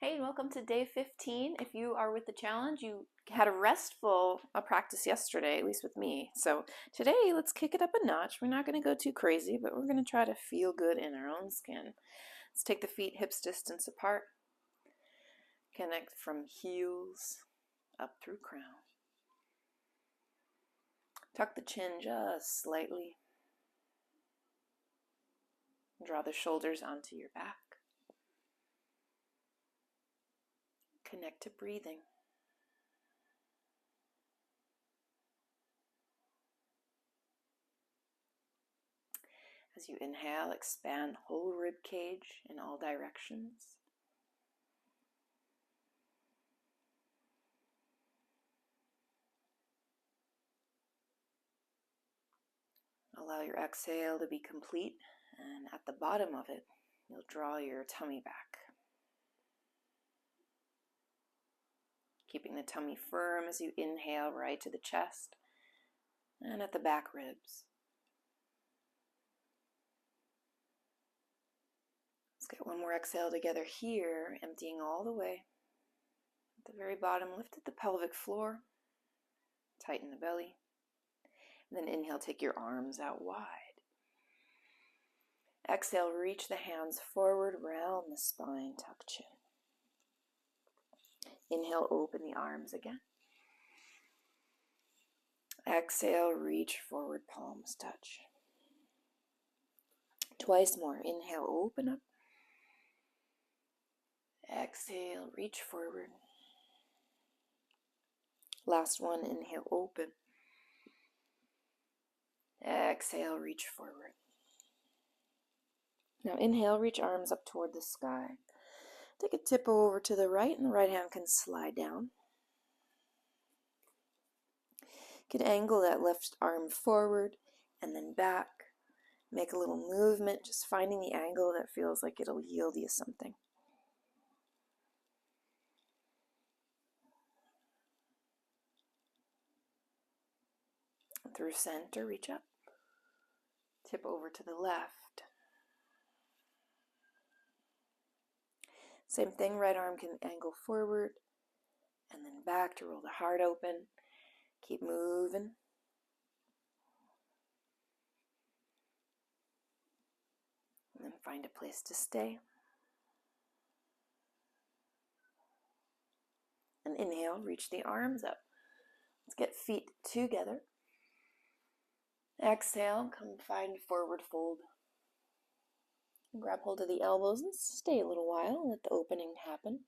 Hey, welcome to day 15. If you are with the challenge, you had a restful practice yesterday, at least with me. So today, let's kick it up a notch. We're not going to go too crazy, but we're going to try to feel good in our own skin. Let's take the feet hips distance apart. Connect from heels up through crown. Tuck the chin just slightly. Draw the shoulders onto your back. Connect to breathing. As you inhale, expand whole rib cage in all directions. Allow your exhale to be complete, and at the bottom of it, you'll draw your tummy back. Keeping the tummy firm as you inhale right to the chest and at the back ribs. Let's get one more exhale together here, emptying all the way. At the very bottom, lift at the pelvic floor, tighten the belly. And then inhale, take your arms out wide. Exhale, reach the hands forward, round the spine, tuck chin. Inhale, open the arms again. Exhale, reach forward, palms touch. Twice more. Inhale, open up. Exhale, reach forward. Last one, inhale, open. Exhale, reach forward. Now inhale, reach arms up toward the sky. Take a tip over to the right, and the right hand can slide down. You can angle that left arm forward and then back. Make a little movement, just finding the angle that feels like it'll yield you something. Through center, reach up. Tip over to the left. Same thing, right arm can angle forward and then back to roll the heart open. Keep moving. And then find a place to stay. And inhale, reach the arms up. Let's get feet together. Exhale, come find forward fold. Grab hold of the elbows and stay a little while, let the opening happen.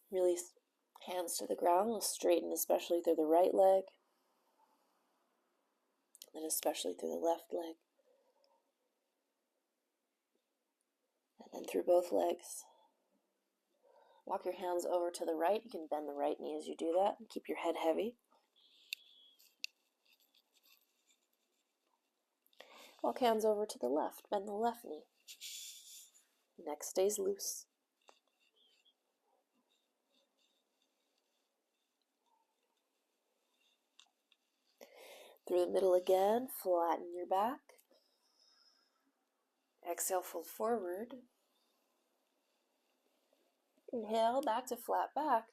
Release hands to the ground. We'll straighten especially through the right leg, and especially through the left leg, and then through both legs. Walk your hands over to the right. You can bend the right knee as you do that, and keep your head heavy. Walk hands over to the left. Bend the left knee. Neck stays loose. Through the middle again, flatten your back. Exhale, fold forward. Inhale, back to flat back.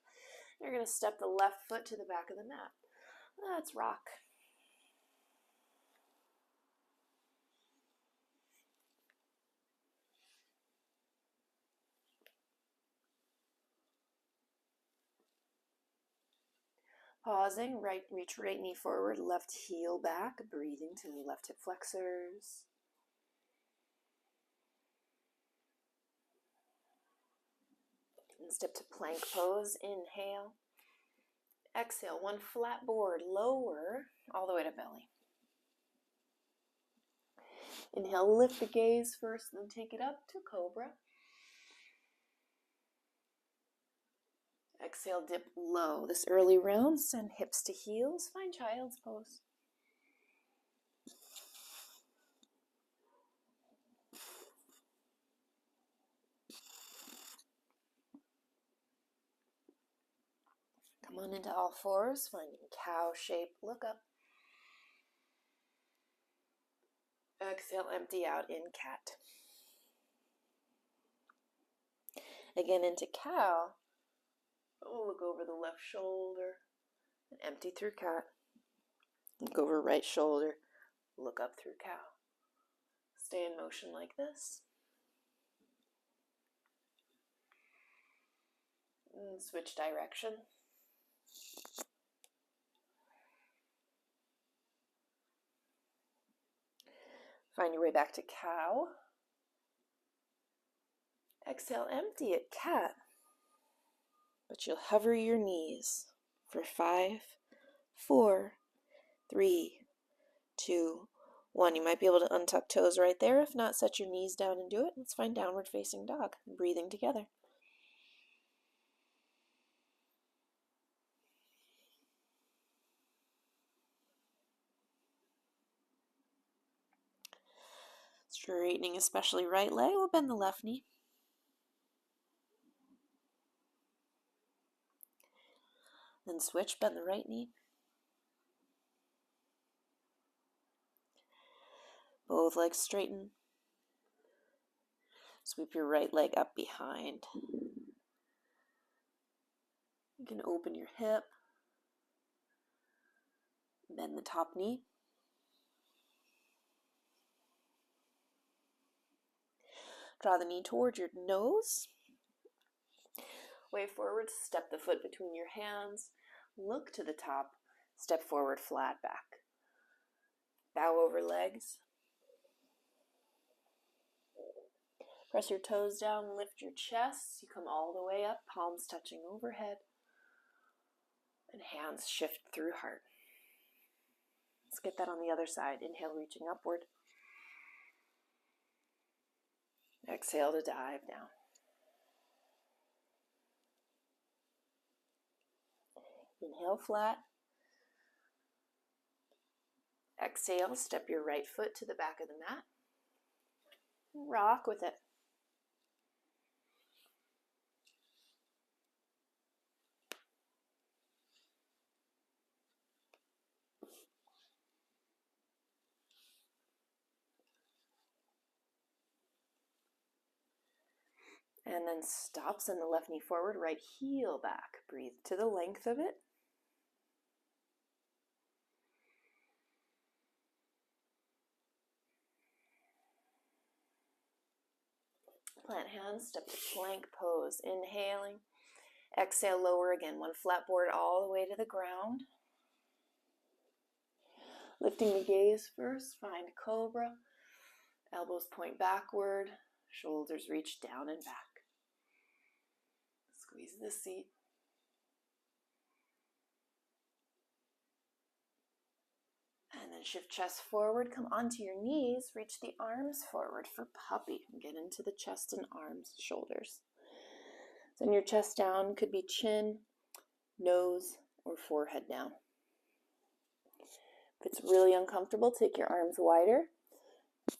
You're going to step the left foot to the back of the mat. Let's rock. Pausing, reach right knee forward, left heel back, breathing to the left hip flexors. And step to plank pose, inhale. Exhale, one flat board, lower, all the way to belly. Inhale, lift the gaze first, then take it up to cobra. Exhale, dip low. This early round, send hips to heels. Find child's pose. on into all fours, finding cow shape. Look up. Exhale, empty out in cat. Again into cow. Look over the left shoulder and empty through cat. Look over right shoulder. Look up through cow. Stay in motion like this. And switch direction. Find your way back to cow. Exhale, empty at cat. But you'll hover your knees for 5, 4, 3, 2, 1. You might be able to untuck toes right there. If not, set your knees down and do it. Let's find downward facing dog. Breathing together. Straightening especially right leg. We'll bend the left knee. Then switch, bend the right knee. Both legs straighten. Sweep your right leg up behind. You can open your hip. Bend the top knee. Draw the knee towards your nose. Way forward, step the foot between your hands. Look to the top. Step forward, flat back. Bow over legs. Press your toes down, lift your chest. You come all the way up, palms touching overhead. And hands shift through heart. Let's get that on the other side. Inhale, reaching upward. Exhale to dive down. Inhale, flat. Exhale, step your right foot to the back of the mat. Rock with it. And then stop, send the left knee forward, right heel back. Breathe to the length of it. Plant hands, step to plank pose. Inhaling. Exhale, lower again. One flat board all the way to the ground. Lifting the gaze first, find cobra. Elbows point backward. Shoulders reach down and back. Squeeze the seat. And then shift chest forward, come onto your knees, reach the arms forward for puppy. Get into the chest and arms, shoulders. Send your chest down, could be chin, nose, or forehead down. If it's really uncomfortable, take your arms wider.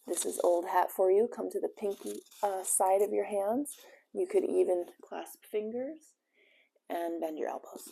This is old hat for you. Come to the pinky side of your hands. You could even clasp fingers and bend your elbows.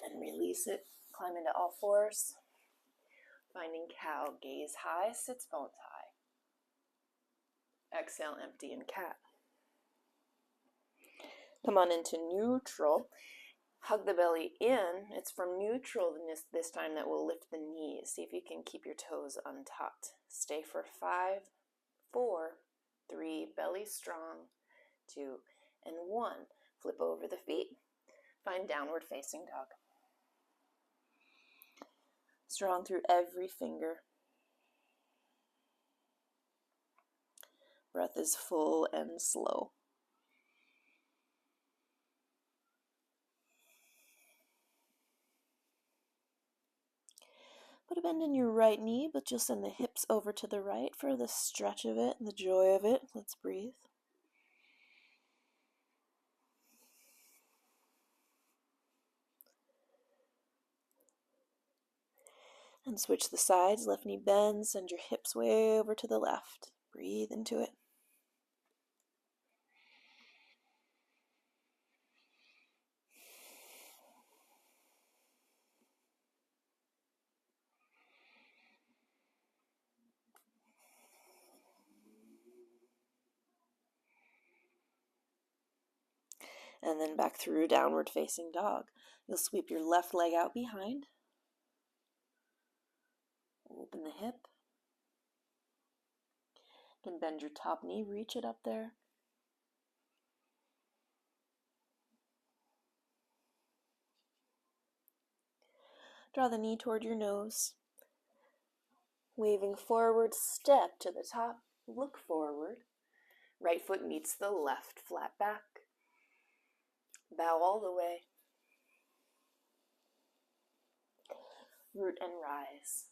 And then release it. Climb into all fours. Finding cow, gaze high, sits bones high. Exhale, empty in cat. Come on into neutral. Hug the belly in. It's from neutral this time that will lift the knees. See if you can keep your toes untucked. Stay for 5, 4, 3, belly strong, 2, and 1. Flip over the feet. Find downward facing dog. Strong through every finger. Breath is full and slow. Put a bend in your right knee, but you'll send the hips over to the right for the stretch of it and the joy of it. Let's breathe. And switch the sides. Left knee bends, send your hips way over to the left. Breathe into it. And then back through downward facing dog. You'll sweep your left leg out behind. Open the hip. You can bend your top knee, reach it up there. Draw the knee toward your nose. Waving forward, step to the top, look forward. Right foot meets the left, flat back. Bow all the way. Root and rise.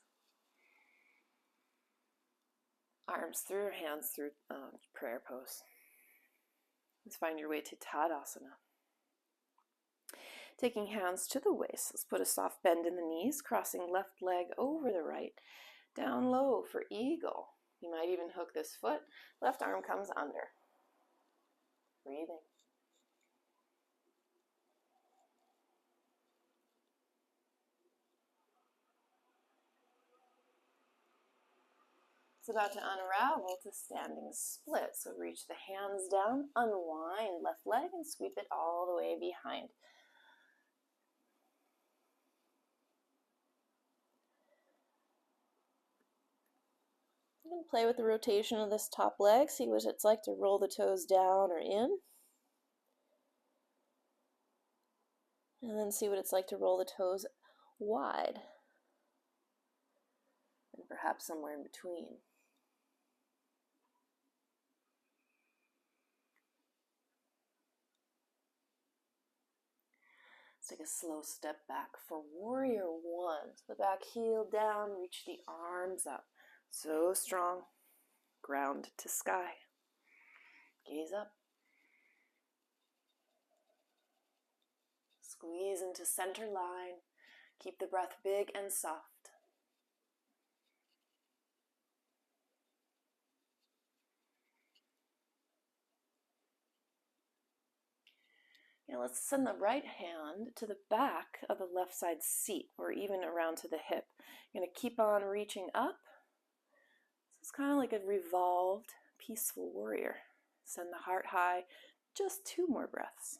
Arms through, hands through, prayer pose. Let's find your way to Tadasana. Taking hands to the waist, let's put a soft bend in the knees, crossing left leg over the right. Down low for eagle. You might even hook this foot. Left arm comes under. Breathing. It's about to unravel to standing split. So reach the hands down, unwind left leg, and sweep it all the way behind. You can play with the rotation of this top leg, see what it's like to roll the toes down or in. And then see what it's like to roll the toes wide. And perhaps somewhere in between. Let's take a slow step back for warrior one. So the back heel down, reach the arms up. So strong. Ground to sky. Gaze up. Squeeze into center line. Keep the breath big and soft. Now let's send the right hand to the back of the left side seat, or even around to the hip. You're going to keep on reaching up. So it's kind of like a revolved, peaceful warrior. Send the heart high. Just 2 more breaths.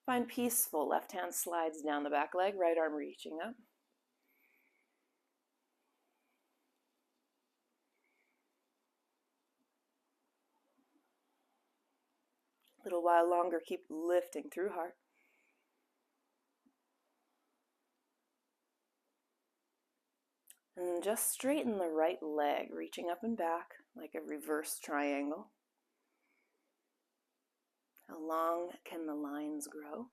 Find peaceful. Left hand slides down the back leg, right arm reaching up. A little while longer, keep lifting through heart. And just straighten the right leg, reaching up and back like a reverse triangle. How long can the lines grow?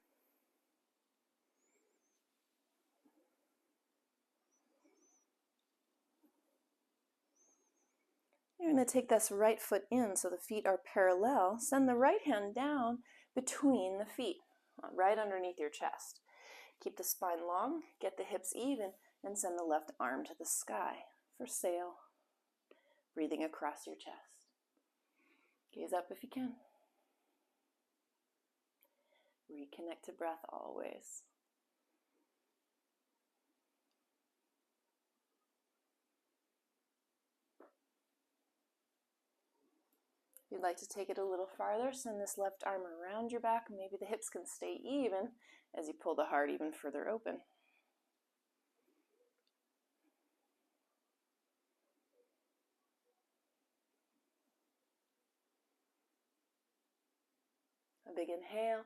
You're going to take this right foot in so the feet are parallel. Send the right hand down between the feet, right underneath your chest. Keep the spine long, get the hips even, and send the left arm to the sky for sail. Breathing across your chest. Gaze up if you can. Reconnect to breath always. If you'd like to take it a little farther, send this left arm around your back. Maybe the hips can stay even as you pull the heart even further open. A big inhale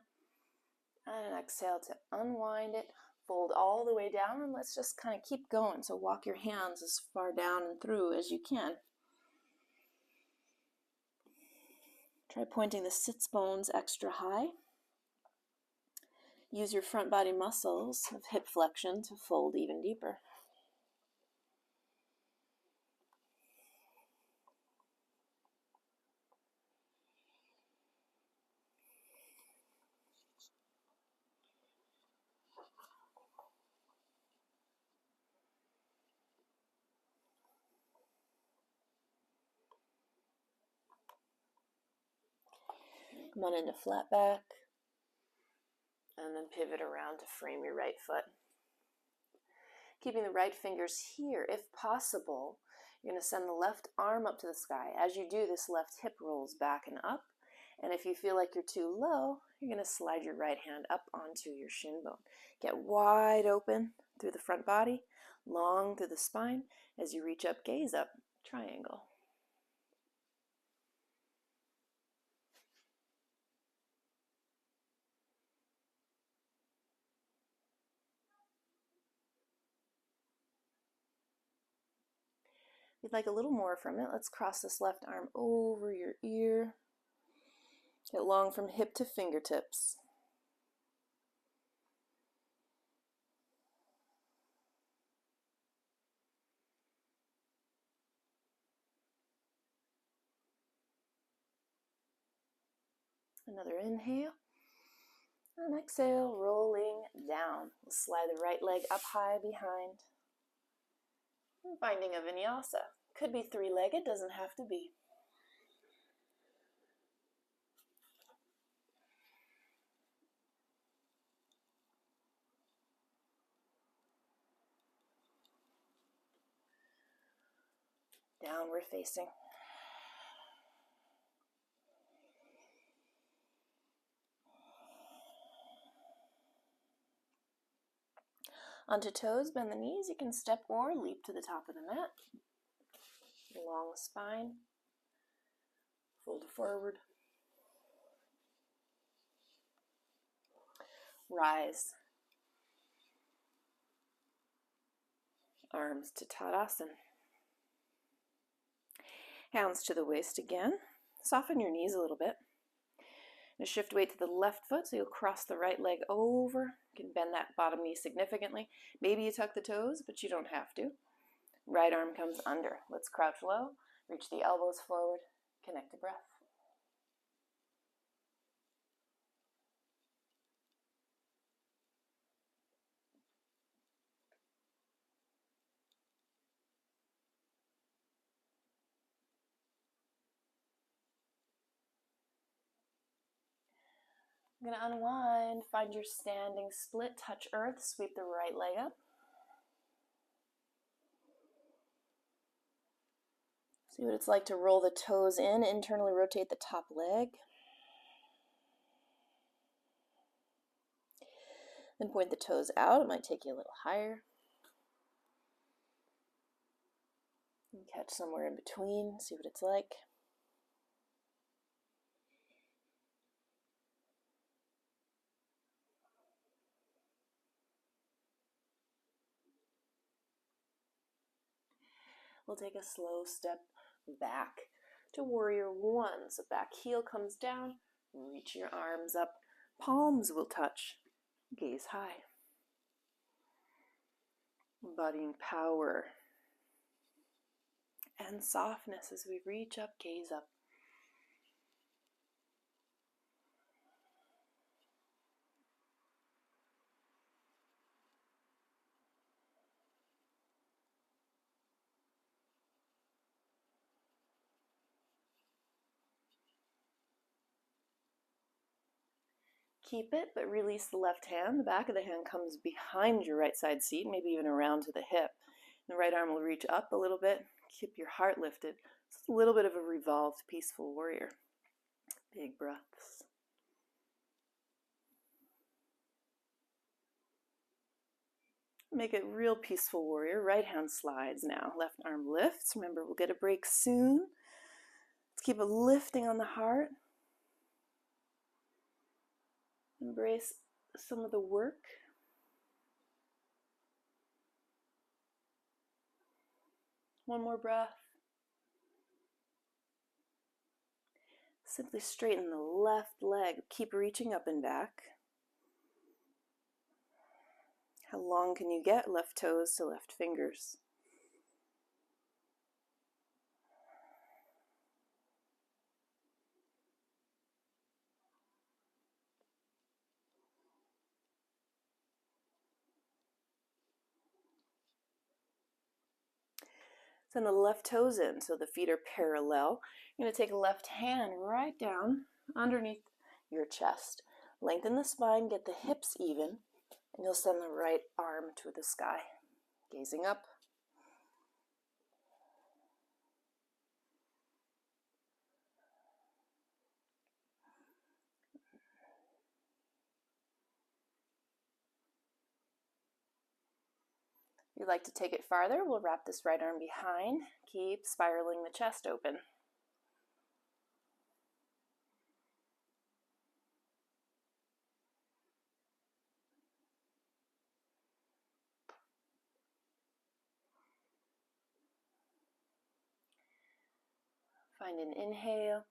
and an exhale to unwind it. Fold all the way down, and let's just kind of keep going. So walk your hands as far down and through as you can. Try pointing the sits bones extra high. Use your front body muscles of hip flexion to fold even deeper. Come on into flat back, and then pivot around to frame your right foot. Keeping the right fingers here, if possible, you're going to send the left arm up to the sky. As you do, this left hip rolls back and up, and if you feel like you're too low, you're going to slide your right hand up onto your shin bone. Get wide open through the front body, long through the spine. As you reach up, gaze up, triangle. If you'd like a little more from it, let's cross this left arm over your ear. Get long from hip to fingertips. Another inhale. And exhale, rolling down. We'll slide the right leg up high behind. And finding a Vinyasa. Could be three-legged, doesn't have to be. Downward facing. Onto toes, bend the knees. You can step or leap to the top of the mat. Long spine. Fold forward. Rise. Arms to Tadasana. Hands to the waist again. Soften your knees a little bit. Now shift weight to the left foot, so you'll cross the right leg over. You can bend that bottom knee significantly. Maybe you tuck the toes, but you don't have to. Right arm comes under. Let's crouch low. Reach the elbows forward. Connect to breath. I'm going to unwind. Find your standing split. Touch earth. Sweep the right leg up. See what it's like to roll the toes in. Internally rotate the top leg. Then point the toes out. It might take you a little higher. And catch somewhere in between. See what it's like. We'll take a slow step back to warrior one. So back heel comes down, reach your arms up, palms will touch, gaze high. Embodying power and softness as we reach up, gaze up. Keep it, but release the left hand. The back of the hand comes behind your right side seat, maybe even around to the hip. The right arm will reach up a little bit. Keep your heart lifted. So it's a little bit of a revolved, peaceful warrior. Big breaths. Make it real peaceful warrior. Right hand slides now. Left arm lifts. Remember, we'll get a break soon. Let's keep it lifting on the heart. Embrace some of the work. One more breath. Simply straighten the left leg. Keep reaching up and back. How long can you get left toes to left fingers? Send the left toes in so the feet are parallel. You're going to take a left hand right down underneath your chest. Lengthen the spine, get the hips even, and you'll send the right arm to the sky. Gazing up. If you'd like to take it farther, we'll wrap this right arm behind. Keep spiraling the chest open. Find an inhale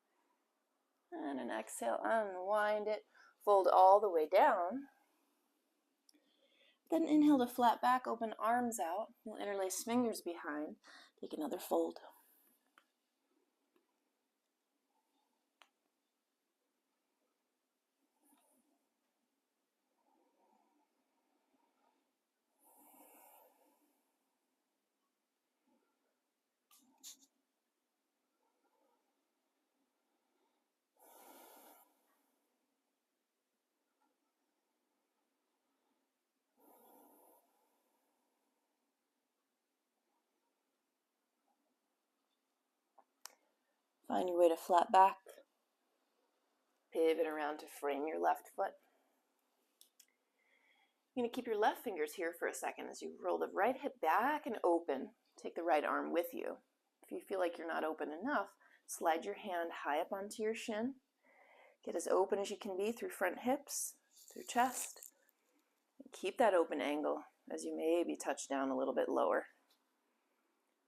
and an exhale. Unwind it. Fold all the way down. Then inhale to flat back, open arms out. We'll interlace fingers behind. Take another fold. Find your way to flat back. Pivot around to frame your left foot. You're going to keep your left fingers here for a second as you roll the right hip back and open. Take the right arm with you. If you feel like you're not open enough, slide your hand high up onto your shin. Get as open as you can be through front hips, through chest. And keep that open angle as you maybe touch down a little bit lower.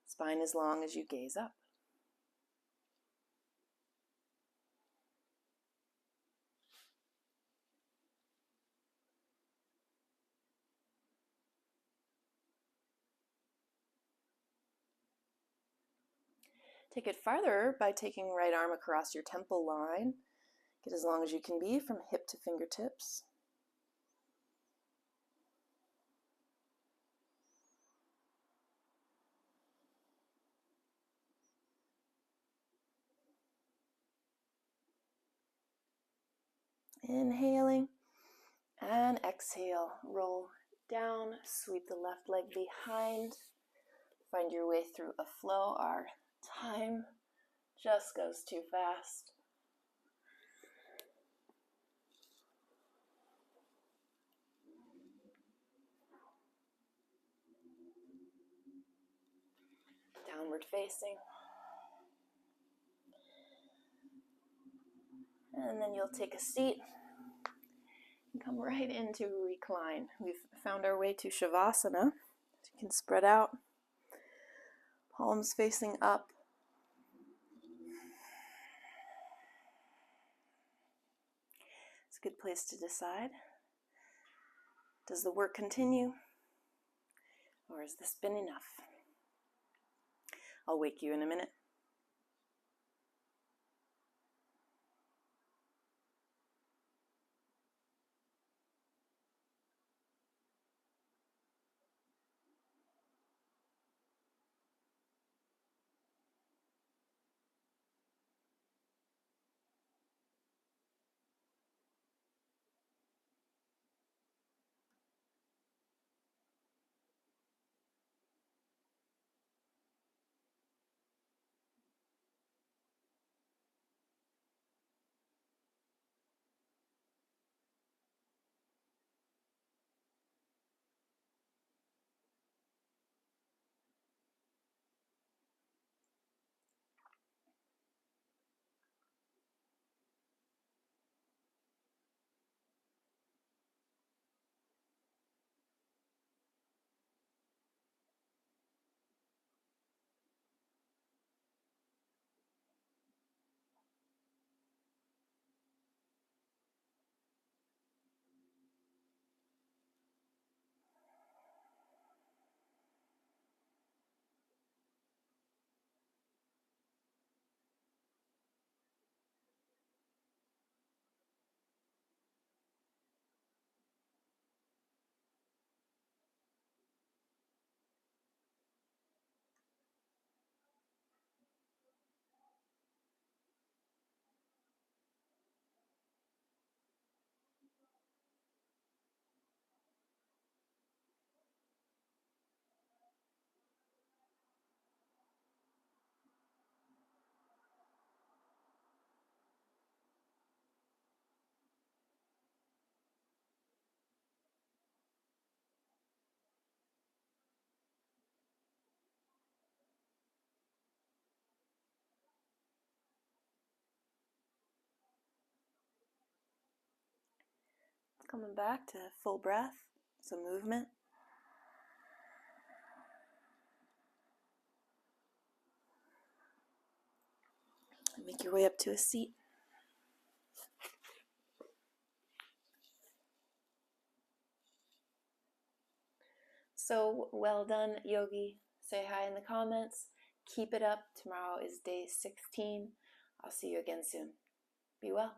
Spine as long as you gaze up. Take it farther by taking right arm across your temple line. Get as long as you can be from hip to fingertips. Inhaling and exhale. Roll down, sweep the left leg behind. Find your way through a flow. Our time just goes too fast. Downward facing. And then you'll take a seat and come right into recline. We've found our way to Savasana. You can spread out, palms facing up. It's a good place to decide. Does the work continue, or has this been enough? I'll wake you in a minute. Coming back to full breath, some movement. Make your way up to a seat. So well done, yogi. Say hi in the comments. Keep it up. Tomorrow is day 16. I'll see you again soon. Be well.